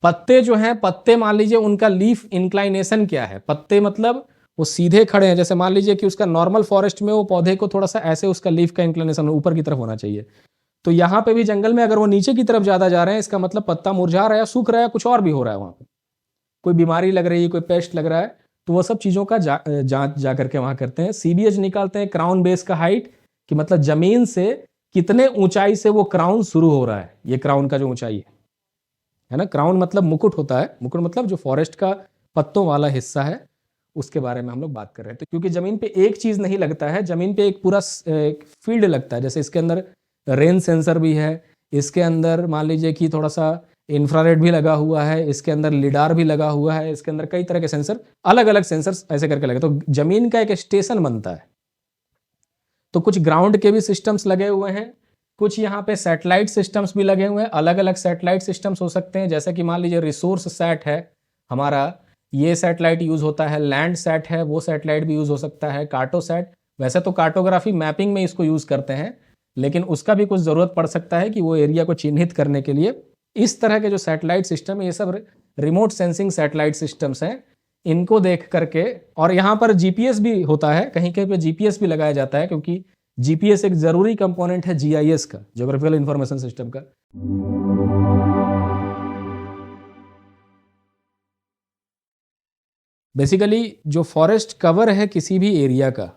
पत्ते जो हैं, पत्ते मान लीजिए उनका लीफ इंक्लाइनेशन क्या है, पत्ते मतलब वो सीधे खड़े हैं, जैसे मान लीजिए कि उसका नॉर्मल फॉरेस्ट में वो पौधे को थोड़ा सा ऐसे उसका लीफ का इंक्लिनेशन ऊपर की तरफ होना चाहिए। तो यहाँ पे भी जंगल में अगर वो नीचे की तरफ ज़्यादा जा रहे हैं, इसका मतलब पत्ता मुरझा रहा है, सूख रहा है, कुछ और भी हो रहा है वहाँ पे, कोई बीमारी लग रही है, कोई पेस्ट लग रहा है, तो वो सब चीज़ों का जांच जा करके वहाँ करते हैं। सीबीएच निकालते हैं, क्राउन बेस का हाइट, कि मतलब जमीन से कितने ऊंचाई से वो क्राउन शुरू हो रहा है, ये क्राउन का जो ऊंचाई है ना, क्राउन मतलब मुकुट होता है, मुकुट मतलब जो फॉरेस्ट का पत्तों वाला हिस्सा है, उसके बारे में हम लोग बात कर रहे हैं। तो क्योंकि जमीन पे एक चीज नहीं लगता है, जमीन पे एक पूरा एक फील्ड लगता है, जैसे इसके अंदर रेन सेंसर भी है, इसके अंदर मान लीजिए कि थोड़ा सा इंफ्रारेड भी लगा हुआ है, इसके अंदर लिडार भी लगा हुआ है, इसके अंदर कई तरह के सेंसर, अलग अलग सेंसर ऐसे करके लगे, तो जमीन का एक स्टेशन बनता है। तो कुछ ग्राउंड के भी सिस्टम्स लगे हुए हैं, कुछ यहाँ पे सैटेलाइट सिस्टम्स भी लगे हुए हैं। अलग अलग सैटेलाइट सिस्टम्स हो सकते हैं, जैसे कि मान लीजिए रिसोर्स सैट है हमारा, ये सैटेलाइट यूज होता है, लैंड सैट है, वो सैटेलाइट भी यूज हो सकता है, कार्टो सैट, वैसे तो कार्टोग्राफी मैपिंग में इसको यूज करते हैं, लेकिन उसका भी कुछ ज़रूरत पड़ सकता है कि वो एरिया को चिन्हित करने के लिए। इस तरह के जो सैटेलाइट सिस्टम है, ये सब रिमोट सेंसिंग सैटेलाइट सिस्टम्स हैं, इनको देख करके, और यहाँ पर जीपीएस भी होता है, कहीं कहीं पे जीपीएस भी लगाया जाता है, क्योंकि जीपीएस एक जरूरी कंपोनेंट है जीआईएस का, ज्योग्राफिकल इंफॉर्मेशन सिस्टम का। बेसिकली जो फॉरेस्ट कवर है किसी भी एरिया का,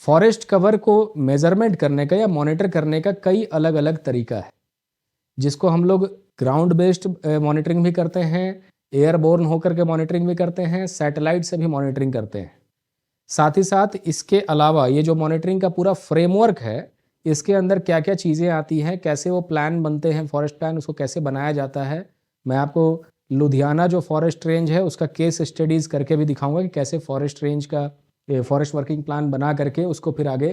फॉरेस्ट कवर को मेजरमेंट करने का या मॉनिटर करने का कई अलग अलग तरीका है, जिसको हम लोग ग्राउंड बेस्ड मॉनिटरिंग भी करते हैं, एयरबोर्न होकर के मॉनिटरिंग भी करते हैं, सैटेलाइट से भी मॉनिटरिंग करते हैं। साथ ही साथ इसके अलावा ये जो मॉनिटरिंग का पूरा फ्रेमवर्क है, इसके अंदर क्या क्या चीज़ें आती हैं, कैसे वो प्लान बनते हैं, फॉरेस्ट प्लान उसको कैसे बनाया जाता है, मैं आपको लुधियाना जो फॉरेस्ट रेंज है उसका केस स्टडीज़ करके भी दिखाऊंगा कि कैसे फॉरेस्ट रेंज का फॉरेस्ट वर्किंग प्लान बना करके उसको फिर आगे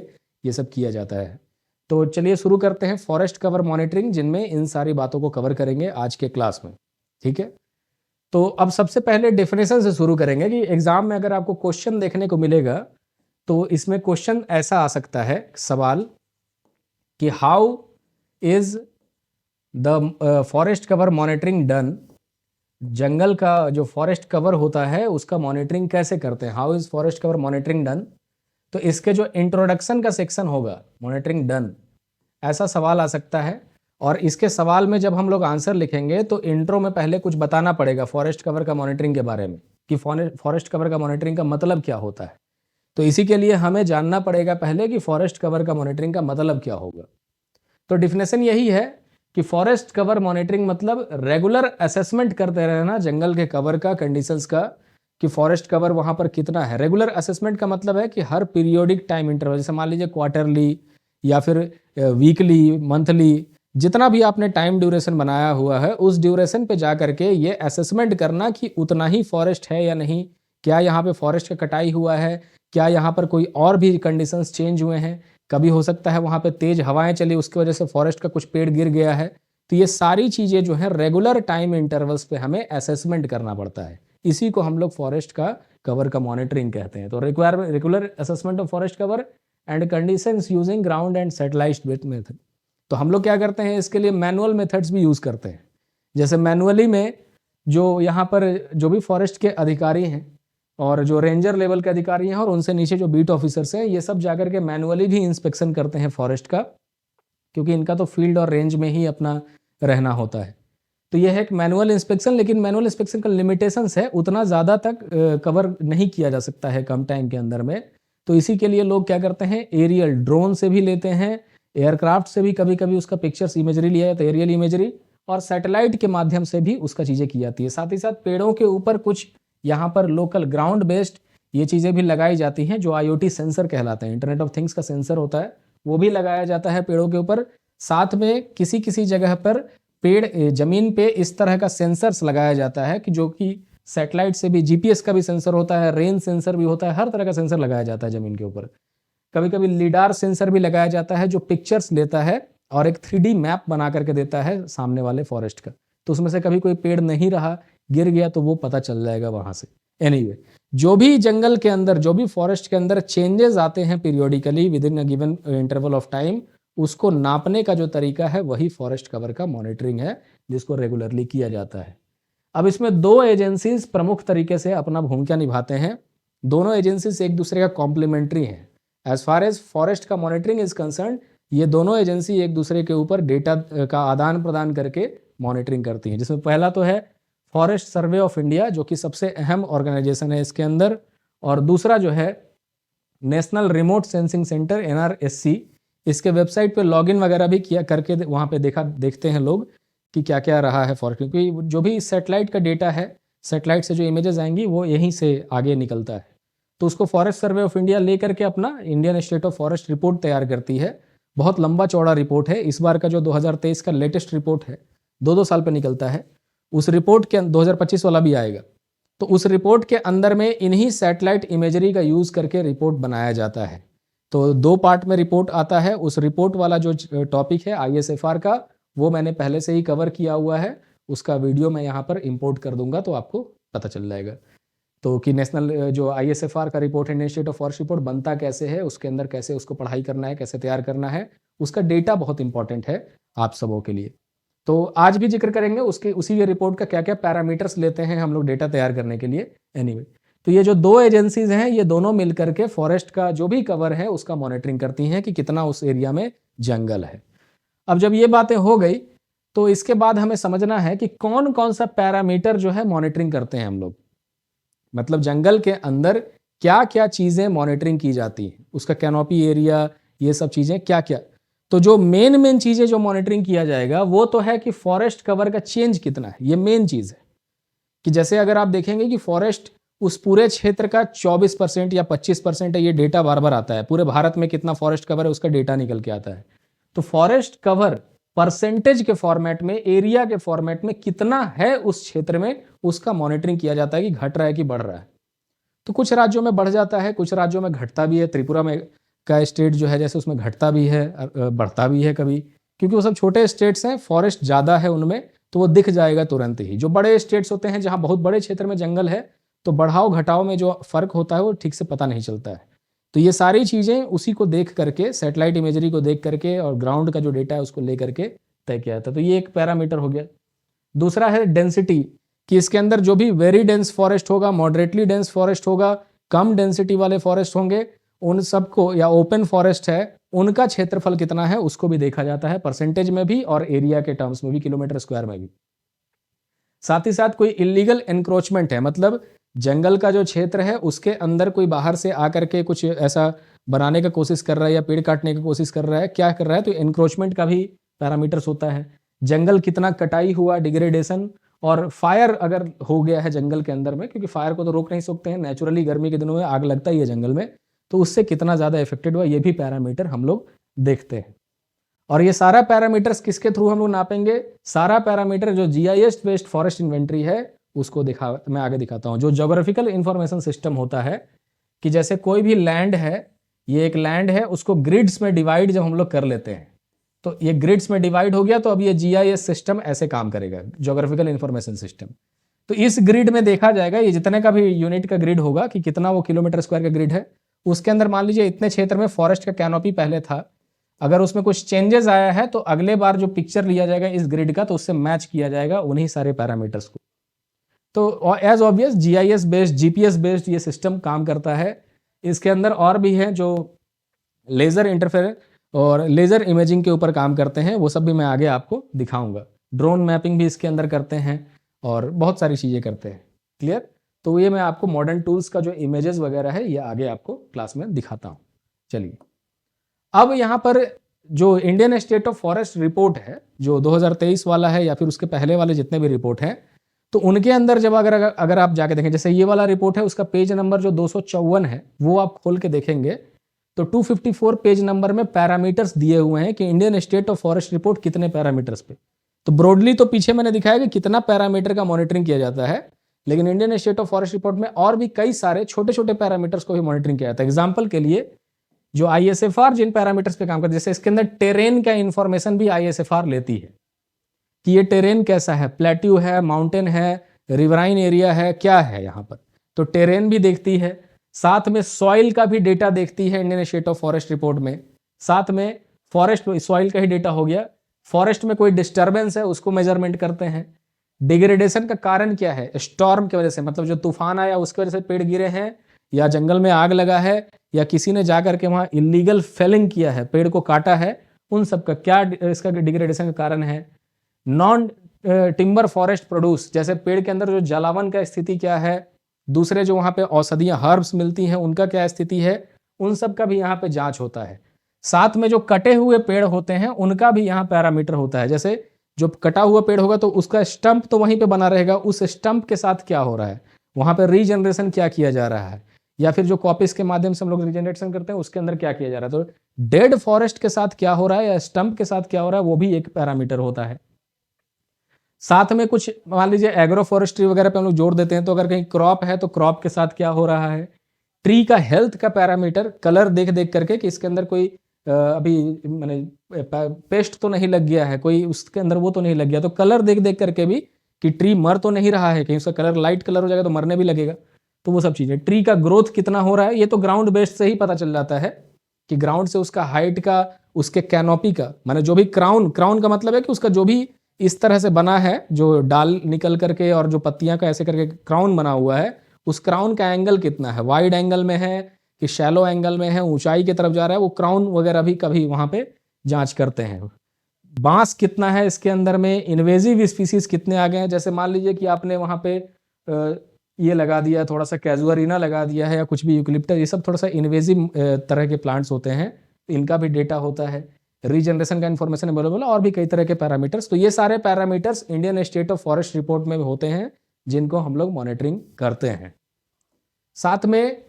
ये सब किया जाता है। तो चलिए शुरू करते हैं फॉरेस्ट कवर मॉनिटरिंग, जिनमें इन सारी बातों को कवर करेंगे आज के क्लास में। ठीक है, तो अब सबसे पहले डेफिनेशन से शुरू करेंगे कि एग्जाम में अगर आपको क्वेश्चन देखने को मिलेगा, तो इसमें क्वेश्चन ऐसा आ सकता है सवाल कि how is the forest cover monitoring done, जंगल का जो फॉरेस्ट कवर होता है उसका मॉनिटरिंग कैसे करते हैं, how is forest cover monitoring done. तो इसके जो इंट्रोडक्शन का सेक्शन होगा, मॉनिटरिंग डन, ऐसा सवाल आ सकता है। और इसके सवाल में जब हम लोग आंसर लिखेंगे तो इंट्रो में पहले कुछ बताना पड़ेगा फॉरेस्ट कवर का मॉनिटरिंग के बारे में, कि फॉरेस्ट कवर का मॉनिटरिंग का मतलब क्या होता है। तो इसी के लिए हमें जानना पड़ेगा पहले कि फॉरेस्ट कवर का मॉनिटरिंग का मतलब क्या होगा। तो डिफिनेशन यही है कि फॉरेस्ट कवर मॉनिटरिंग मतलब रेगुलर असेसमेंट करते रहना जंगल के कवर का, कंडीशंस का, कि फॉरेस्ट कवर वहां पर कितना है। रेगुलर असेसमेंट का मतलब है कि हर पीरियोडिक टाइम इंटरवल, जैसे मान लीजिए क्वार्टरली या फिर वीकली, मंथली, जितना भी आपने टाइम ड्यूरेशन बनाया हुआ है उस ड्यूरेशन पे जा करके ये असेसमेंट करना कि उतना ही फॉरेस्ट है या नहीं, क्या यहाँ पे फॉरेस्ट का कटाई हुआ है, क्या यहाँ पर कोई और भी कंडीशंस चेंज हुए हैं, कभी हो सकता है वहाँ पे तेज हवाएं चली उसकी वजह से फॉरेस्ट का कुछ पेड़ गिर गया है। तो ये सारी चीज़ें जो है रेगुलर टाइम इंटरवल्स पे हमें असेसमेंट करना पड़ता है, इसी को हम लोग फॉरेस्ट का कवर का मॉनिटरिंग कहते हैं। तो regular assessment of forest cover and conditions using ground and satellite based method. तो हम लोग क्या करते हैं, इसके लिए मैनुअल मेथड्स भी यूज़ करते हैं। जैसे मैनुअली में जो यहाँ पर जो भी फॉरेस्ट के अधिकारी हैं और जो रेंजर लेवल के अधिकारी हैं और उनसे नीचे जो बीट ऑफिसर्स हैं, ये सब जाकर के मैनुअली भी इंस्पेक्शन करते हैं फॉरेस्ट का, क्योंकि इनका तो फील्ड और रेंज में ही अपना रहना होता है। तो यह है एक मैनुअल इंस्पेक्शन, लेकिन मैनुअल इंस्पेक्शन का लिमिटेशंस है, उतना ज़्यादा तक कवर नहीं किया जा सकता है कम टाइम के अंदर में। तो इसी के लिए लोग क्या करते हैं, एरियल ड्रोन से भी लेते हैं, एयरक्राफ्ट से भी कभी कभी उसका पिक्चर्स इमेजरी लिया जाता है, एरियल इमेजरी, और सैटेलाइट के माध्यम से भी उसका चीज़ें की जाती है। साथ ही साथ पेड़ों के ऊपर कुछ यहाँ पर लोकल ग्राउंड बेस्ड ये चीज़ें भी लगाई जाती हैं, जो IoT सेंसर कहलाते हैं, इंटरनेट ऑफ थिंग्स का सेंसर होता है, वो भी लगाया जाता है पेड़ों के ऊपर। साथ में किसी किसी जगह पर पेड़ जमीन पे इस तरह का सेंसर्स लगाया जाता है कि जो कि सैटेलाइट से भी, जीपीएस का भी सेंसर होता है, रेन सेंसर भी होता है, हर तरह का सेंसर लगाया जाता है जमीन के ऊपर। कभी कभी लीडार सेंसर भी लगाया जाता है जो पिक्चर्स लेता है और एक 3D मैप बना करके देता है सामने वाले फॉरेस्ट का। तो उसमें से कभी कोई पेड़ नहीं रहा, गिर गया, तो वो पता चल जाएगा वहां से। एनीवे, जो भी जंगल के अंदर, जो भी फॉरेस्ट के अंदर चेंजेस आते हैं periodically with in a given interval of time, उसको नापने का जो तरीका है वही फॉरेस्ट कवर का मॉनिटरिंग है, जिसको रेगुलरली किया जाता है। अब इसमें दो एजेंसीज प्रमुख तरीके से अपना भूमिका निभाते हैं। दोनों एजेंसीज एक दूसरे का कॉम्प्लीमेंट्री हैं। एज फार एज फॉरेस्ट का मॉनिटरिंग इज कंसर्न, ये दोनों एजेंसी एक दूसरे के ऊपर डेटा का आदान प्रदान करके मॉनिटरिंग करती हैं, जिसमें पहला तो है फॉरेस्ट सर्वे ऑफ इंडिया, जो कि सबसे अहम ऑर्गेनाइजेशन है इसके अंदर, और दूसरा जो है national remote sensing centre NRSC। इसके वेबसाइट पे लॉगिन वगैरह भी किया करके वहाँ पे देखते हैं लोग कि क्या क्या रहा है फॉरेस्ट, क्योंकि जो भी सैटेलाइट का डेटा है, सैटेलाइट से जो इमेजेस आएंगी वो यहीं से आगे निकलता है। तो उसको फॉरेस्ट सर्वे ऑफ इंडिया लेकर के अपना Indian state of forest report तैयार करती है। बहुत लंबा चौड़ा रिपोर्ट है। इस बार का जो 2023 का लेटेस्ट रिपोर्ट है, 2-2 साल पर निकलता है, उस रिपोर्ट के 2025 वाला भी आएगा। तो उस रिपोर्ट के अंदर में इन्हीं सैटेलाइट इमेजरी का यूज़ करके रिपोर्ट बनाया जाता है। तो 2 पार्ट में रिपोर्ट आता है। उस रिपोर्ट वाला जो टॉपिक है ISFR का, वो मैंने पहले से ही कवर किया हुआ है। उसका वीडियो मैं यहाँ पर इंपोर्ट कर दूंगा तो आपको पता चल जाएगा। तो कि नेशनल जो ISFR का रिपोर्ट है, Indian state of forest report, बनता कैसे है, उसके अंदर कैसे उसको पढ़ाई करना है, कैसे तैयार करना है, उसका डेटा बहुत इंपॉर्टेंट है आप सबों के लिए। तो आज भी जिक्र करेंगे उसी रिपोर्ट का क्या क्या पैरामीटर्स लेते हैं हम लोग डेटा तैयार करने के लिए। एनीवे, तो ये जो 2 एजेंसीज हैं, ये दोनों मिलकर के फॉरेस्ट का जो भी कवर है उसका मॉनिटरिंग करती हैं कि कितना उस एरिया में जंगल है। अब जब ये बातें हो गई तो इसके बाद हमें समझना है कि कौन कौन सा पैरामीटर जो है मॉनिटरिंग करते हैं हम लोग, मतलब जंगल के अंदर क्या क्या चीज़ें मॉनिटरिंग की जाती हैं, उसका कैनोपी एरिया, ये सब चीज़ें क्या क्या। तो जो मेन चीज़ें जो मॉनिटरिंग किया जाएगा वो तो है कि फॉरेस्ट कवर का चेंज कितना है। ये मेन चीज़ है कि जैसे अगर आप देखेंगे कि फॉरेस्ट उस पूरे क्षेत्र का 24% या 25% है, ये डेटा बार बार आता है। पूरे भारत में कितना फॉरेस्ट कवर है उसका डेटा निकल के आता है। तो फॉरेस्ट कवर परसेंटेज के फॉर्मेट में, एरिया के फॉर्मेट में कितना है उस क्षेत्र में, उसका मॉनिटरिंग किया जाता है कि घट रहा है कि बढ़ रहा है। तो कुछ राज्यों में बढ़ जाता है, कुछ राज्यों में घटता भी है। त्रिपुरा में का स्टेट जो है जैसे उसमें घटता भी है, बढ़ता भी है कभी, क्योंकि वो सब छोटे स्टेट्स हैं, फॉरेस्ट ज़्यादा है उनमें, तो वो दिख जाएगा तुरंत ही। जो बड़े स्टेट्स होते हैं जहाँ बहुत बड़े क्षेत्र में जंगल है, तो बढ़ाव घटाव में जो फर्क होता है वो ठीक से पता नहीं चलता है। तो ये सारी चीज़ें उसी को देख करके, सैटेलाइट इमेजरी को देख करके और ग्राउंड का जो डेटा है उसको ले करके तय किया जाता है। तो ये एक पैरामीटर हो गया। दूसरा है डेंसिटी, कि इसके अंदर जो भी वेरी डेंस फॉरेस्ट होगा, मॉडरेटली डेंस फॉरेस्ट होगा, कम डेंसिटी वाले फॉरेस्ट होंगे, उन सबको, या ओपन फॉरेस्ट है, उनका क्षेत्रफल कितना है उसको भी देखा जाता है, परसेंटेज में भी और एरिया के टर्म्स में भी, किलोमीटर स्क्वायर में भी। साथ ही साथ कोई इलीगल एनक्रोचमेंट है, मतलब जंगल का जो क्षेत्र है उसके अंदर कोई बाहर से आकर के कुछ ऐसा बनाने का कोशिश कर रहा है या पेड़ काटने की कोशिश कर रहा है, क्या कर रहा है, तो एनक्रोचमेंट का भी पैरामीटर्स होता है। जंगल कितना कटाई हुआ, डिग्रेडेशन, और फायर अगर हो गया है जंगल के अंदर में, क्योंकि फायर को तो रोक नहीं सकते हैं, नेचुरली गर्मी के दिनों में आग लगता ही है जंगल में, तो उससे कितना ज़्यादा इफेक्टेड हुआ, ये भी पैरामीटर हम लोग देखते हैं। और ये सारा पैरामीटर्स किसके थ्रू हम लोग नापेंगे? सारा पैरामीटर जो GIS बेस्ड फॉरेस्ट इन्वेंट्री है उसको मैं आगे दिखाता हूँ। जो ज्योग्राफिकल इंफॉर्मेशन सिस्टम होता है, कि जैसे कोई भी लैंड है, ये एक लैंड है, उसको ग्रिड्स में डिवाइड जब हम लोग कर लेते हैं, तो ये ग्रिड्स में डिवाइड हो गया, तो अब ये GIS सिस्टम ऐसे काम करेगा, ज्योग्राफिकल इंफॉर्मेशन सिस्टम। तो इस ग्रिड में देखा जाएगा, ये जितने का भी यूनिट का ग्रिड होगा, कि कितना वो किलोमीटर स्क्वायर का ग्रिड है, उसके अंदर मान लीजिए इतने क्षेत्र में फॉरेस्ट का कैनोपी पहले था, अगर उसमें कुछ चेंजेस आया है तो अगले बार जो पिक्चर लिया जाएगा इस ग्रिड का, तो उससे मैच किया जाएगा उन्हीं सारे पैरामीटर्स को। तो as obvious GIS based, GPS based ये सिस्टम काम करता है। इसके अंदर और भी है जो लेज़र इंटरफेरेंस और लेज़र इमेजिंग के ऊपर काम करते हैं, वो सब भी मैं आगे आपको दिखाऊंगा। ड्रोन मैपिंग भी इसके अंदर करते हैं और बहुत सारी चीज़ें करते हैं। क्लियर? तो ये मैं आपको मॉडर्न टूल्स का जो इमेजेस वगैरह है ये आगे आपको क्लास में दिखाता हूँ। चलिए, अब यहाँ पर जो Indian state of forest report है, जो 2023 वाला है या फिर उसके पहले वाले जितने भी रिपोर्ट हैं, तो उनके अंदर जब अगर आप जाके देखें, जैसे ये वाला रिपोर्ट है, उसका पेज नंबर जो 254 है वो आप खोल के देखेंगे, तो 254 पेज नंबर में पैरामीटर्स दिए हुए हैं कि Indian state of forest report कितने पैरामीटर्स पे। तो ब्रॉडली तो पीछे मैंने दिखाया कि कितना पैरामीटर का मॉनिटरिंग किया जाता है, लेकिन Indian state of forest report में और भी कई सारे छोटे छोटे पैरामीटर्स को भी मॉनिटरिंग किया जाता है। एग्जाम्पल के लिए जो ISFR जिन पैरामीटर्स पे काम करती है, जैसे इसके अंदर टेरेन का इंफॉर्मेशन भी ISFR लेती है कि ये टेरेन कैसा है, प्लेट्यू है, माउंटेन है, रिवराइन एरिया है, क्या है यहाँ पर, तो टेरेन भी देखती है। साथ में सॉइल का भी डेटा देखती है Indian state of forest report में। साथ में फॉरेस्ट, सॉइल का ही डेटा हो गया, फॉरेस्ट में कोई डिस्टर्बेंस है उसको मेजरमेंट करते हैं। डिग्रेडेशन का कारण क्या है? स्टॉर्म की वजह से, मतलब जो तूफान आया उसकी वजह से पेड़ गिरे हैं, या जंगल में आग लगा है, या किसी ने जाकर के वहां इलीगल फेलिंग किया है, पेड़ को काटा है, उन सब का क्या इसका डिग्रेडेशन का कारण है? नॉन टिम्बर फॉरेस्ट प्रोड्यूस, जैसे पेड़ के अंदर जो जलावन का स्थिति क्या है, दूसरे जो वहां पे औषधियां हर्ब्स मिलती हैं उनका क्या स्थिति है, उन सब का भी यहाँ पे जांच होता है। साथ में जो कटे हुए पेड़ होते हैं उनका भी यहाँ पैरामीटर होता है। जैसे जो कटा हुआ पेड़ होगा तो उसका स्टंप तो वहीं पे बना रहेगा, उस स्टंप के साथ क्या हो रहा है, वहां पे रीजनरेशन क्या किया जा रहा है, या फिर जो कॉपीज के माध्यम से हम लोग रीजनरेशन करते हैं उसके अंदर क्या किया जा रहा है। तो डेड फॉरेस्ट के साथ क्या हो रहा है या स्टंप के साथ क्या हो रहा है वो भी एक पैरामीटर होता है। साथ में कुछ मान लीजिए एग्रो फॉरेस्ट्री वगैरह पे हम लोग जोड़ देते हैं, तो अगर कहीं क्रॉप है तो क्रॉप के साथ क्या हो रहा है। ट्री का हेल्थ का पैरामीटर, कलर देख देख करके कि इसके अंदर कोई अभी मैंने पेस्ट तो नहीं लग गया है, कोई उसके अंदर वो तो नहीं लग गया, तो कलर देख देख करके भी कि ट्री मर तो नहीं रहा है, कहीं उसका कलर लाइट कलर हो जाएगा तो मरने भी लगेगा। तो वो सब चीजें, ट्री का ग्रोथ कितना हो रहा है, ये तो ग्राउंड बेस्ड से ही पता चल जाता है कि ग्राउंड से उसका हाइट का, उसके कैनोपी का, माने जो भी क्राउन, क्राउन का मतलब है कि उसका जो भी इस तरह से बना है, जो डाल निकल करके और जो पत्तियां का ऐसे करके क्राउन बना हुआ है, उस क्राउन का एंगल कितना है, वाइड एंगल में है कि शैलो एंगल में है, ऊंचाई की तरफ जा रहा है, वो क्राउन वगैरह भी कभी वहां पे जांच करते हैं। बांस कितना है इसके अंदर में, इन्वेजिव स्पीसीज कितने आ गए हैं, जैसे मान लीजिए कि आपने वहां पे ये लगा दिया, थोड़ा सा कैजुअरिना लगा दिया है या कुछ भी यूकलिप्टस, ये सब थोड़ा सा इन्वेजिव तरह के प्लांट्स होते हैं, इनका भी डेटा होता है। रीजनरेशन का इन्फॉर्मेशन अवेलेबल है, और भी कई तरह के पैरामीटर्स। तो ये सारे parameters Indian state of forest report में होते हैं जिनको हम लोग मॉनिटरिंग करते हैं। साथ में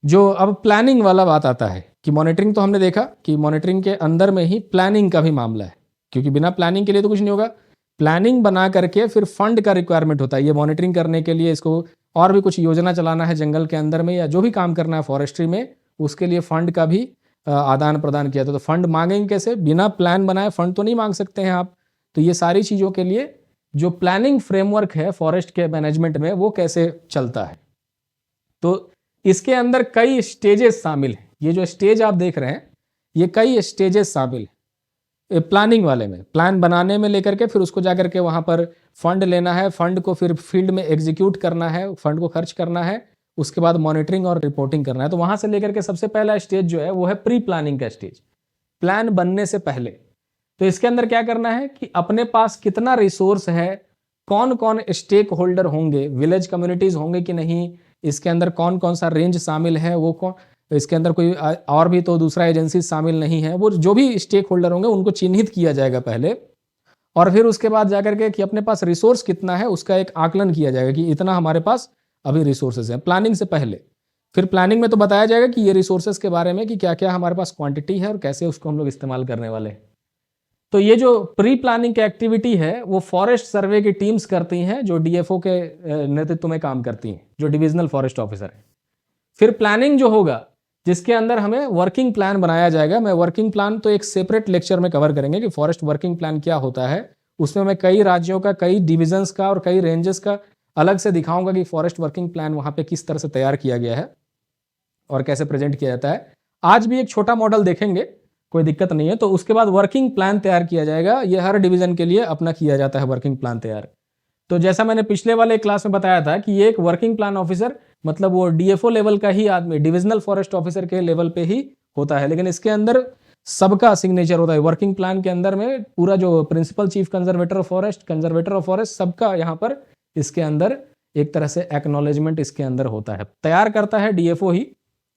जो अब प्लानिंग वाला बात आता है कि मॉनिटरिंग तो हमने देखा कि मॉनिटरिंग के अंदर में ही प्लानिंग का भी मामला है, क्योंकि बिना प्लानिंग के लिए तो कुछ नहीं होगा। प्लानिंग बना करके फिर फंड का रिक्वायरमेंट होता है, ये मॉनिटरिंग करने के लिए इसको और भी कुछ योजना चलाना है जंगल के अंदर में, या जो भी काम करना है फॉरेस्ट्री में, उसके लिए फंड का भी आदान प्रदान किया था। तो फंड मांगेंगे कैसे, बिना प्लान बनाए फंड तो नहीं मांग सकते हैं आप। तो ये सारी चीज़ों के लिए जो प्लानिंग फ्रेमवर्क है फॉरेस्ट के मैनेजमेंट में, वो कैसे चलता है। तो इसके अंदर कई स्टेजेस शामिल हैं। ये जो स्टेज आप देख रहे हैं, ये कई स्टेजेस शामिल है प्लानिंग वाले में, प्लान बनाने में लेकर के फिर उसको जाकर के वहां पर फंड लेना है, फंड को फिर फील्ड में एग्जीक्यूट करना है, फंड को खर्च करना है, उसके बाद मॉनिटरिंग और रिपोर्टिंग करना है। तो वहां से लेकर के सबसे पहला स्टेज जो है वो है प्री प्लानिंग का स्टेज, प्लान बनने से पहले। तो इसके अंदर क्या करना है कि अपने पास कितना रिसोर्स है, कौन कौन स्टेक होल्डर होंगे, विलेज कम्युनिटीज होंगे कि नहीं, इसके अंदर कौन कौन सा रेंज शामिल है, वो कौन, इसके अंदर कोई और भी तो दूसरा एजेंसी शामिल नहीं है, वो जो भी स्टेक होल्डर होंगे उनको चिन्हित किया जाएगा पहले, और फिर उसके बाद जाकर के कि अपने पास रिसोर्स कितना है उसका एक आकलन किया जाएगा कि इतना हमारे पास अभी रिसोर्सेज हैं, प्लानिंग से पहले। फिर प्लानिंग में तो बताया जाएगा कि ये रिसोर्सेज के बारे में कि क्या क्या हमारे पास क्वांटिटी है और कैसे उसको हम लोग इस्तेमाल करने वाले हैं। तो ये जो प्री प्लानिंग की एक्टिविटी है वो फॉरेस्ट सर्वे की टीम्स करती हैं, जो डीएफओ के नेतृत्व में काम करती हैं, जो डिविजनल फॉरेस्ट ऑफिसर है। फिर प्लानिंग जो होगा, जिसके अंदर हमें वर्किंग प्लान बनाया जाएगा। मैं वर्किंग प्लान तो एक सेपरेट लेक्चर में कवर करेंगे कि फॉरेस्ट वर्किंग प्लान क्या होता है। उसमें मैं कई राज्यों का, कई डिविजन्स का और कई रेंजेस का अलग से दिखाऊंगा कि फॉरेस्ट वर्किंग प्लान वहां पे किस तरह से तैयार किया गया है और कैसे प्रेजेंट किया जाता है। आज भी एक छोटा मॉडल देखेंगे, कोई दिक्कत नहीं है। तो उसके बाद वर्किंग प्लान तैयार किया जाएगा, ये हर डिवीजन के लिए अपना किया जाता है वर्किंग प्लान तैयार। तो जैसा मैंने पिछले वाले क्लास में बताया था कि ये एक वर्किंग प्लान ऑफिसर, मतलब वो डीएफओ लेवल का ही आदमी, डिविजनल फॉरेस्ट ऑफिसर के लेवल पे ही होता है, लेकिन इसके अंदर सबका सिग्नेचर होता है। वर्किंग प्लान के अंदर में पूरा जो principal chief conservator of forest, conservator of forest, सबका यहाँ पर इसके अंदर एक तरह से एक्नॉलेजमेंट इसके अंदर होता है। तैयार करता है डीएफओ ही,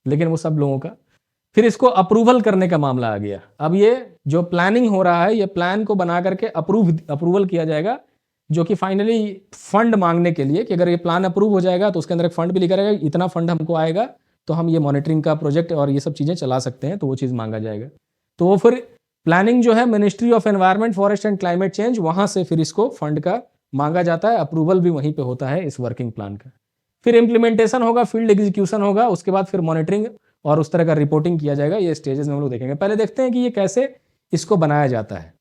लेकिन वो सब लोगों का। फिर इसको अप्रूवल करने का मामला आ गया। अब ये जो प्लानिंग हो रहा है, ये प्लान को बना करके अप्रूवल किया जाएगा, जो कि फाइनली फंड मांगने के लिए कि अगर ये प्लान अप्रूव हो जाएगा तो उसके अंदर एक फंड भी लिखा रहेगा, इतना फंड हमको आएगा तो हम ये मॉनिटरिंग का प्रोजेक्ट और ये सब चीजें चला सकते हैं, तो वो चीज मांगा जाएगा। तो वो फिर प्लानिंग जो है ministry of environment, forest and climate change, वहां से फिर इसको फंड का मांगा जाता है, अप्रूवल भी वहीं पे होता है इस वर्किंग प्लान का। फिर इम्प्लीमेंटेशन होगा, फील्ड एग्जीक्यूशन होगा, उसके बाद फिर मॉनिटरिंग और उस तरह का रिपोर्टिंग किया जाएगा। ये स्टेजेस में हम लोग देखेंगे। पहले देखते हैं कि ये कैसे इसको बनाया जाता है।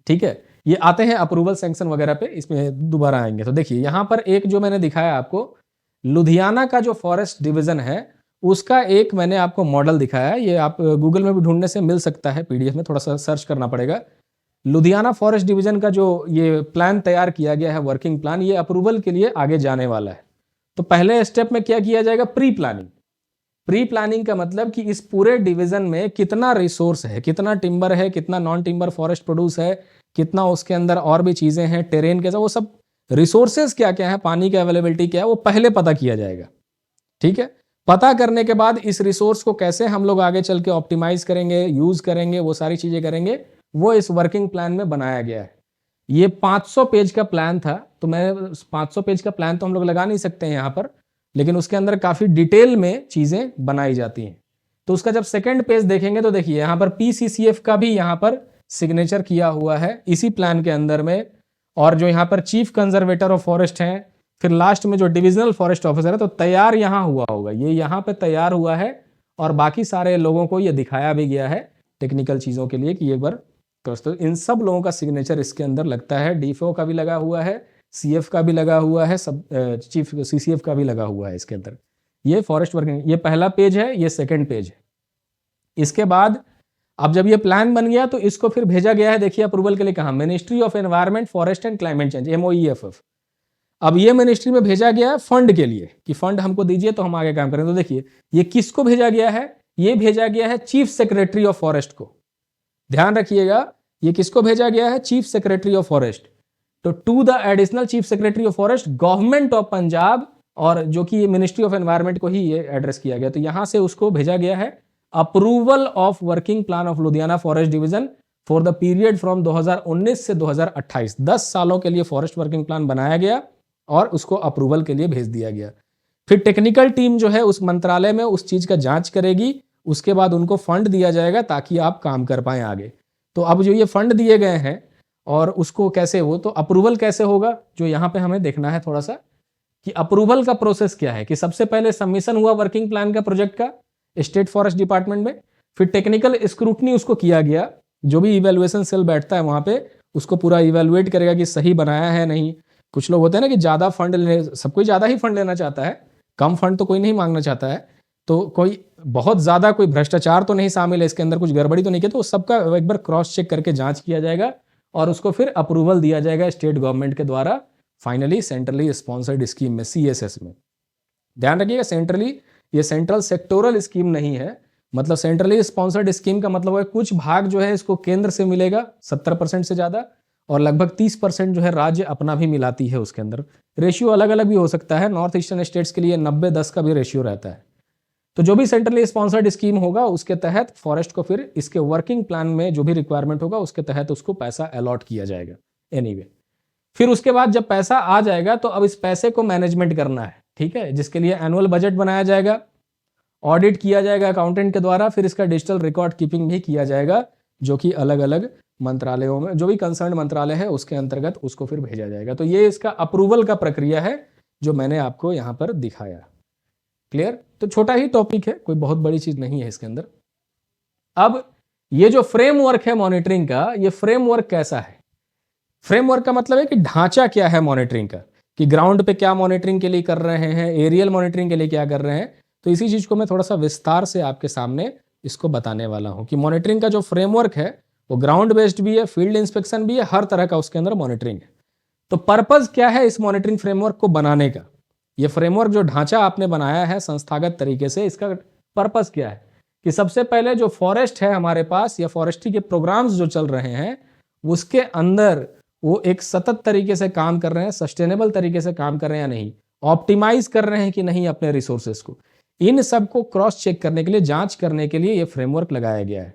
ठीक है, ये आते हैं अप्रूवल सैंक्शन वगैरह पे, इसमें दोबारा आएंगे। तो देखिए यहाँ पर एक जो मैंने दिखाया आपको, लुधियाना का जो फॉरेस्ट डिवीजन है उसका एक मैंने आपको मॉडल दिखाया है। ये आप गूगल में भी ढूंढने से मिल सकता है, पीडीएफ में थोड़ा सा सर्च करना पड़ेगा। लुधियाना फॉरेस्ट डिवीजन का जो ये प्लान तैयार किया गया है, वर्किंग प्लान, ये अप्रूवल के लिए आगे जाने वाला है। तो पहले स्टेप में क्या किया जाएगा? Pre planning. प्री प्लानिंग का मतलब कि इस पूरे डिवीजन में कितना रिसोर्स है, कितना टिम्बर है, कितना नॉन टिम्बर फॉरेस्ट प्रोड्यूस है, कितना उसके अंदर और भी चीजें हैं, टेरेन कैसा, वो सब रिसोर्सेज क्या क्या है, पानी की अवेलेबिलिटी क्या है, वो पहले पता किया जाएगा। ठीक है, पता करने के बाद इस रिसोर्स को कैसे हम लोग आगे चल के ऑप्टिमाइज करेंगे, यूज करेंगे, वो सारी चीजें करेंगे, वो इस वर्किंग प्लान में बनाया गया है। ये 500 पेज का प्लान था, तो मैं 500 पेज का प्लान तो हम लोग लगा नहीं सकते हैं यहाँ पर, लेकिन उसके अंदर काफी डिटेल में चीजें बनाई जाती हैं। तो उसका जब सेकंड पेज देखेंगे तो देखिए यहाँ पर पीसीसीएफ का भी यहाँ पर सिग्नेचर किया हुआ है इसी प्लान के अंदर में, और जो यहाँ पर चीफ कंजर्वेटर ऑफ फॉरेस्ट हैं, फिर लास्ट में जो डिविजनल फॉरेस्ट ऑफिसर है, तो तैयार यहाँ हुआ होगा, ये यहाँ पे तैयार हुआ है, और बाकी सारे लोगों को ये दिखाया भी गया है टेक्निकल चीजों के लिए कि एक बार, तो इन सब लोगों का सिग्नेचर इसके अंदर लगता है, डीएफओ का भी लगा हुआ है, सीएफ का भी लगा हुआ है, सब चीफ सीसीएफ का भी लगा हुआ है इसके अंदर। ये फॉरेस्ट वर्किंग, ये पहला पेज है, ये सेकंड पेज है। इसके बाद अब जब ये प्लान बन गया तो इसको फिर भेजा गया है, देखिए अप्रूवल के लिए कहा, ministry of environment forest and climate change, MOEFF। अब ये मिनिस्ट्री में भेजा गया है फंड के लिए कि फंड हमको दीजिए तो हम आगे काम करें। तो देखिए ये किसको भेजा गया है? ये भेजा गया है चीफ सेक्रेटरी ऑफ फॉरेस्ट को। ध्यान रखिएगा, ये किसको भेजा गया है? Chief secretary of forest. तो to the additional chief secretary of forest, government of Punjab, और जो कि ये मिनिस्ट्री ऑफ एनवायरमेंट को ही ये एड्रेस किया गया। तो यहां से उसको भेजा गया है approval of working plan of Ludhiana forest division for the period from 2019 से 2028। 10 सालों के लिए फॉरेस्ट वर्किंग प्लान बनाया गया और उसको अप्रूवल के लिए भेज दिया गया। फिर टेक्निकल टीम जो है उस मंत्रालय में उस चीज का जांच करेगी, उसके बाद उनको फंड दिया जाएगा ताकि आप काम कर पाए आगे। तो अब जो ये फंड दिए गए हैं और उसको कैसे, वो तो अप्रूवल कैसे होगा, जो यहाँ पे हमें देखना है थोड़ा सा कि अप्रूवल का प्रोसेस क्या है। कि सबसे पहले सबमिशन हुआ वर्किंग प्लान का प्रोजेक्ट का स्टेट फॉरेस्ट डिपार्टमेंट में, फिर टेक्निकल स्क्रूटनी उसको किया गया, जो भी इवेल्युएशन सेल बैठता है वहां पे उसको पूरा इवेल्युएट करेगा कि सही बनाया है नहीं। कुछ लोग होते हैं ना कि ज्यादा फंड लेने, सब कोई ज्यादा ही फंड लेना चाहता है, कम फंड तो कोई नहीं मांगना चाहता है, तो कोई बहुत ज्यादा कोई भ्रष्टाचार तो नहीं शामिल है इसके अंदर, कुछ गड़बड़ी तो नहीं की, तो सबका एक बार क्रॉस चेक करके जांच किया जाएगा और उसको फिर अप्रूवल दिया जाएगा स्टेट गवर्नमेंट के द्वारा, फाइनली सेंट्रली स्पॉन्सर्ड स्कीम में, CSS में। ध्यान रखिएगा, सेंट्रली, ये सेंट्रल सेक्टोरल स्कीम नहीं है, मतलब सेंट्रली स्पॉन्सर्ड स्कीम का मतलब है कुछ भाग जो है इसको केंद्र से मिलेगा 70% से ज्यादा, और लगभग 30% जो है राज्य अपना भी मिलाती है उसके अंदर। रेशियो अलग अलग भी हो सकता है, नॉर्थ ईस्टर्न स्टेट्स के लिए 90-10 का भी रेशियो रहता है। तो जो भी सेंट्रली स्पॉन्सर्ड स्कीम होगा उसके तहत फॉरेस्ट को फिर इसके वर्किंग प्लान में जो भी रिक्वायरमेंट होगा उसके तहत उसको पैसा अलॉट किया जाएगा। एनीवे, फिर उसके बाद जब पैसा आ जाएगा तो अब इस पैसे को मैनेजमेंट करना है, ठीक है, जिसके लिए एनुअल बजट बनाया जाएगा, ऑडिट किया जाएगा अकाउंटेंट के द्वारा, फिर इसका डिजिटल रिकॉर्ड कीपिंग भी किया जाएगा, जो कि अलग अलग मंत्रालयों में जो भी कंसर्न मंत्रालय है उसके अंतर्गत उसको फिर भेजा जाएगा। तो ये इसका अप्रूवल का प्रक्रिया है जो मैंने आपको यहाँ पर दिखाया। क्लियर? तो छोटा ही टॉपिक है, कोई बहुत बड़ी चीज नहीं है इसके अंदर। अब ये जो फ्रेमवर्क है मॉनिटरिंग का, ये फ्रेमवर्क कैसा है? फ्रेमवर्क का मतलब है कि ढांचा क्या है मॉनिटरिंग का, कि ग्राउंड पे क्या मॉनिटरिंग के लिए कर रहे हैं, एरियल मॉनिटरिंग के लिए क्या कर रहे हैं। तो इसी चीज को मैं थोड़ा सा विस्तार से आपके सामने इसको बताने वाला हूं कि मॉनिटरिंग का जो फ्रेमवर्क है वो ग्राउंड बेस्ड भी है, फील्ड इंस्पेक्शन भी है, हर तरह का उसके अंदर मॉनिटरिंग है। तो पर्पज क्या है इस मॉनिटरिंग फ्रेमवर्क को बनाने का? ये फ्रेमवर्क जो ढांचा आपने बनाया है संस्थागत तरीके से, इसका पर्पज क्या है कि सबसे पहले जो फॉरेस्ट है हमारे पास या फॉरेस्ट्री के प्रोग्राम्स जो चल रहे हैं उसके अंदर वो एक सतत तरीके से काम कर रहे हैं, सस्टेनेबल तरीके से काम कर रहे हैं या नहीं, ऑप्टिमाइज कर रहे हैं कि नहीं अपने रिसोर्सेस को, इन सब को क्रॉस चेक करने के लिए, जांच करने के लिए ये फ्रेमवर्क लगाया गया है।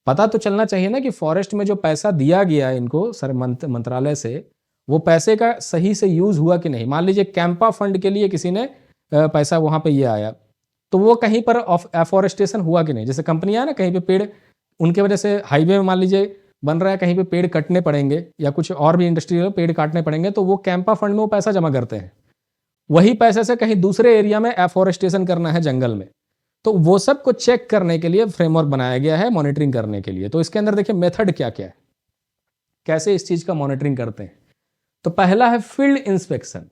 पता तो चलना चाहिए ना कि फॉरेस्ट में जो पैसा दिया गया है इनको सर मंत्रालय से, वो पैसे का सही से यूज हुआ कि नहीं। मान लीजिए कैंपा फंड के लिए किसी ने पैसा वहां पे ये आया, तो वो कहीं पर एफॉरेस्टेशन हुआ कि नहीं। जैसे कंपनियां ना कहीं पे पेड़, उनके वजह से हाईवे में मान लीजिए बन रहा है, कहीं पे पेड़ कटने पड़ेंगे या कुछ और भी इंडस्ट्री पेड़ काटने पड़ेंगे, तो वो कैंपा फंड में वो पैसा जमा करते हैं, वही पैसे से कहीं दूसरे एरिया में एफॉरेस्टेशन करना है जंगल में, तो वो सब को चेक करने के लिए फ्रेमवर्क बनाया गया है मॉनिटरिंग करने के लिए। तो इसके अंदर देखिए मेथड क्या क्या है, कैसे इस चीज का मॉनिटरिंग करते हैं। तो पहला है फील्ड इंस्पेक्शन,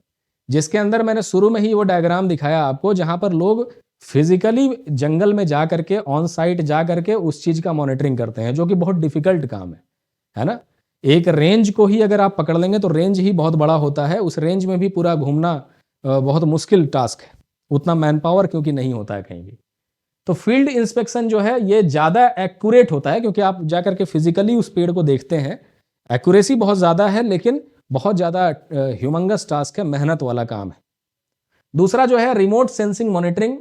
जिसके अंदर मैंने शुरू में ही वो डायग्राम दिखाया आपको, जहां पर लोग फिजिकली जंगल में जा करके, ऑन साइट जा करके उस चीज का मॉनिटरिंग करते हैं, जो कि बहुत डिफिकल्ट काम है ना। एक रेंज को ही अगर आप पकड़ लेंगे तो रेंज ही बहुत बड़ा होता है, उस रेंज में भी पूरा घूमना बहुत मुश्किल टास्क है, उतना मैन पावर क्योंकि नहीं होता है कहीं भी। तो फील्ड इंस्पेक्शन जो है ये ज़्यादा एक्यूरेट होता है क्योंकि आप जाकर के फिजिकली उस पेड़ को देखते हैं, एक्यूरेसी बहुत ज़्यादा है लेकिन बहुत ज़्यादा ह्यूमंगस टास्क है, मेहनत वाला काम है। दूसरा जो है रिमोट सेंसिंग मॉनिटरिंग,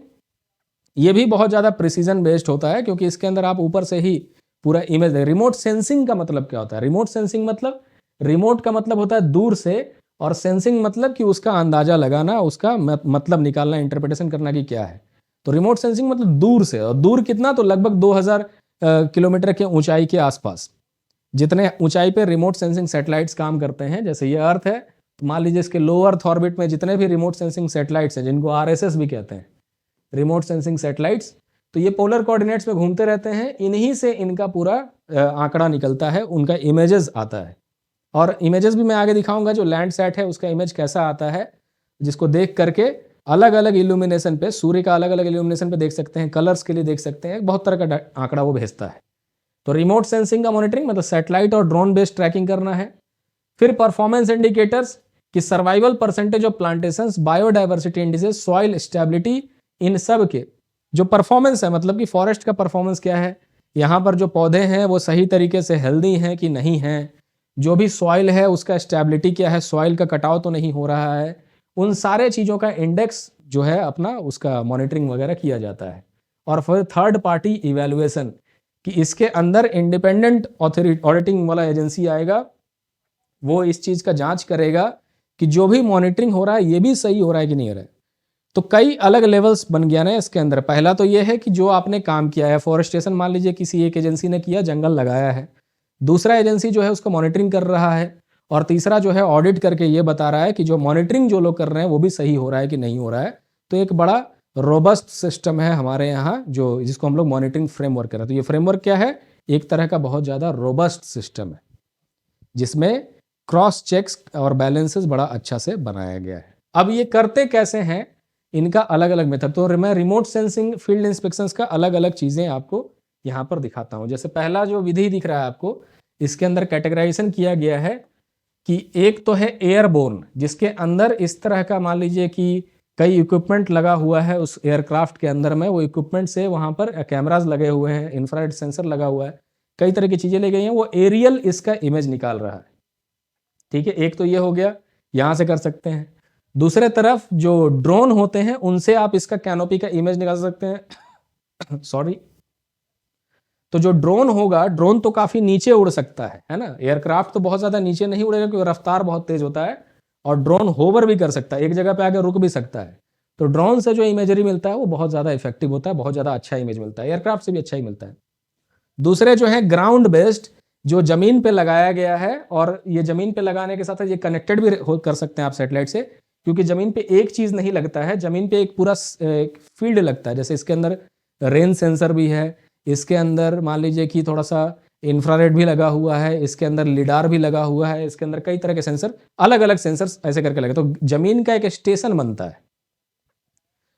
ये भी बहुत ज़्यादा प्रिसीजन बेस्ड होता है क्योंकि इसके अंदर आप ऊपर से ही पूरा इमेज दे। रिमोट सेंसिंग का मतलब क्या होता है? रिमोट सेंसिंग मतलब, रिमोट का मतलब होता है दूर से, और सेंसिंग मतलब कि उसका अंदाजा लगाना, उसका मतलब निकालना, इंटरप्रिटेशन करना कि क्या है। तो रिमोट सेंसिंग मतलब दूर से, और दूर कितना? तो लगभग 2000 किलोमीटर के ऊंचाई के आसपास, जितने ऊंचाई पे रिमोट सेंसिंग सैटेलाइट्स काम करते हैं। जैसे ये अर्थ है, तो मान लीजिए इसके लो अर्थ ऑर्बिट में जितने भी रिमोट सेंसिंग सैटेलाइट्स हैं, जिनको आरएसएस भी कहते हैं, रिमोट सेंसिंग सैटेलाइट्स, तो ये पोलर कोऑर्डिनेट्स में घूमते रहते हैं, इन्हीं से इनका पूरा आंकड़ा निकलता है, उनका इमेजेस आता है। और इमेजेस भी मैं आगे दिखाऊंगा, जो लैंड सेट है उसका इमेज कैसा आता है, जिसको देख करके अलग अलग इल्यूमिनेशन पे, सूर्य का अलग अलग इल्यूमिनेशन पे देख सकते हैं, कलर्स के लिए देख सकते हैं, बहुत तरह का आंकड़ा वो भेजता है। तो रिमोट सेंसिंग का मॉनिटरिंग मतलब सैटेलाइट और ड्रोन बेस्ड ट्रैकिंग करना है। फिर परफॉर्मेंस इंडिकेटर्स कि survival percentage of plantations, biodiversity indices, soil stability, इन सब के जो परफॉर्मेंस है, मतलब कि फॉरेस्ट का परफॉर्मेंस क्या है, यहाँ पर जो पौधे हैं वो सही तरीके से हेल्दी हैं कि नहीं हैं, जो भी सॉइल है उसका स्टेबिलिटी क्या है, सॉइल का कटाव तो नहीं हो रहा है, उन सारे चीज़ों का इंडेक्स जो है अपना, उसका मॉनिटरिंग वगैरह किया जाता है। और फिर थर्ड पार्टी इवैल्यूएशन कि इसके अंदर इंडिपेंडेंट ऑडिटिंग वाला एजेंसी आएगा, वो इस चीज़ का जांच करेगा कि जो भी मॉनिटरिंग हो रहा है ये भी सही हो रहा है कि नहीं हो रहा है। तो कई अलग लेवल्स बन गया ना इसके अंदर। पहला तो ये है कि जो आपने काम किया है, फॉरेस्टेशन मान लीजिए किसी एक एजेंसी ने किया, जंगल लगाया है, दूसरा एजेंसी जो है उसको मॉनिटरिंग कर रहा है, और तीसरा जो है ऑडिट करके ये बता रहा है कि जो मॉनिटरिंग जो लोग कर रहे हैं वो भी सही हो रहा है कि नहीं हो रहा है। तो एक बड़ा रोबस्ट सिस्टम है हमारे यहाँ, जो जिसको हम लोग मॉनिटरिंग फ्रेमवर्क कर रहे हैं। तो ये फ्रेमवर्क क्या है? एक तरह का बहुत ज़्यादा रोबस्ट सिस्टम है, जिसमें क्रॉस चेक्स और बैलेंसेस बड़ा अच्छा से बनाया गया है। अब ये करते कैसे हैं, इनका अलग अलग मेथड। तो मैं रिमोट सेंसिंग फील्ड इंस्पेक्शंस का अलग अलग चीज़ें आपको यहाँ पर दिखाता हूँ। जैसे पहला जो विधि दिख रहा है आपको, इसके अंदर कैटेगराइजेशन किया गया है कि एक तो है एयरबोर्न, जिसके अंदर इस तरह का मान लीजिए कि कई इक्विपमेंट लगा हुआ है उस एयरक्राफ्ट के अंदर में, वो इक्विपमेंट से वहाँ पर कैमराज लगे हुए हैं, इंफ्रारेड सेंसर लगा हुआ है, कई तरह की चीज़ें ले गई हैं, वो एरियल इसका इमेज निकाल रहा है। ठीक है, एक तो ये हो गया, यहाँ से कर सकते हैं। दूसरे तरफ जो ड्रोन होते हैं उनसे आप इसका कैनोपी का इमेज निकाल सकते हैं सॉरी। तो जो ड्रोन होगा, ड्रोन तो काफी नीचे उड़ सकता है ना, एयरक्राफ्ट तो बहुत ज्यादा नीचे नहीं उड़ेगा क्योंकि रफ्तार बहुत तेज होता है, और ड्रोन होवर भी कर सकता है, एक जगह पे आकर रुक भी सकता है। तो ड्रोन से जो इमेजरी मिलता है वो बहुत ज्यादा इफेक्टिव होता है, बहुत ज्यादा अच्छा इमेज मिलता है, एयरक्राफ्ट से भी अच्छा ही मिलता है। दूसरे जो है ग्राउंड बेस्ड, जो जमीन पे लगाया गया है, और ये जमीन पे लगाने के साथ ये कनेक्टेड भी कर सकते हैं आप सैटेलाइट से, क्योंकि जमीन पे एक चीज नहीं लगता है, जमीन पे एक पूरा फील्ड लगता है। जैसे इसके अंदर रेन सेंसर भी है, इसके अंदर मान लीजिए कि थोड़ा सा इंफ्रारेड भी लगा हुआ है, इसके अंदर लिडार भी लगा हुआ है, इसके अंदर कई तरह के सेंसर, अलग अलग सेंसर ऐसे करके लगे, तो जमीन का एक स्टेशन बनता है।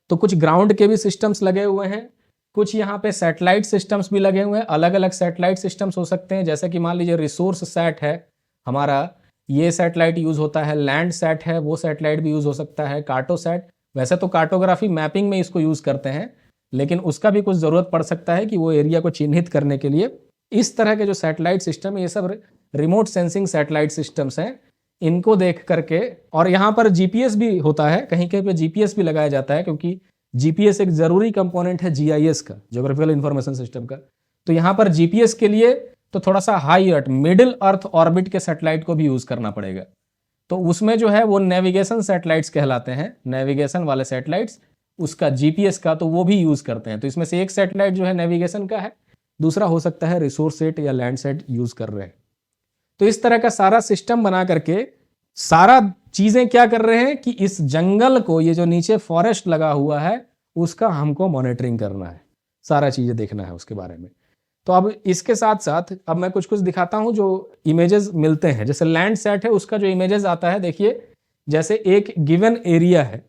तो कुछ ग्राउंड के भी सिस्टम्स लगे हुए हैं, कुछ यहाँ पे सैटेलाइट सिस्टम्स भी लगे हुए हैं। अलग अलग सैटेलाइट सिस्टम्स हो सकते हैं, जैसे कि मान लीजिए रिसोर्स सैट है हमारा, ये सैटेलाइट यूज होता है, लैंड सैट है, वो सैटेलाइट भी यूज हो सकता है, कार्टो सैट, वैसे तो कार्टोग्राफी मैपिंग में इसको यूज करते हैं, लेकिन उसका भी कुछ जरूरत पड़ सकता है कि वो एरिया को चिन्हित करने के लिए। इस तरह के जो सैटेलाइट सिस्टम है, ये सब रिमोट सेंसिंग सैटेलाइट सिस्टम्स हैं, इनको देख करके। और यहाँ पर जीपीएस भी होता है, कहीं कहीं पे जीपीएस भी लगाया जाता है, क्योंकि जीपीएस एक जरूरी कंपोनेंट है जीआईएस का, ज्योग्राफिकल इंफॉर्मेशन सिस्टम का। तो यहाँ पर जीपीएस के लिए तो थोड़ा सा हाई अर्थ, मिडिल अर्थ ऑर्बिट के सैटेलाइट को भी यूज करना पड़ेगा। तो उसमें जो है वो नेविगेशन सैटेलाइट्स कहलाते हैं, नेविगेशन वाले सैटेलाइट्स, उसका जीपीएस का तो वो भी यूज करते हैं। तो इसमें से एक सैटेलाइट जो है नेविगेशन का है, दूसरा हो सकता है रिसोर्स सेट या लैंड सेट यूज कर रहे हैं। तो इस तरह का सारा सिस्टम बना करके सारा चीजें क्या कर रहे हैं कि इस जंगल को, ये जो नीचे फॉरेस्ट लगा हुआ है, उसका हमको मॉनिटरिंग करना है, सारा चीजें देखना है उसके बारे में। तो अब इसके साथ साथ अब मैं कुछ कुछ दिखाता हूं जो इमेजेस मिलते हैं। जैसे लैंड सेट है, उसका जो इमेजेस आता है, देखिए जैसे एक गिवन एरिया है,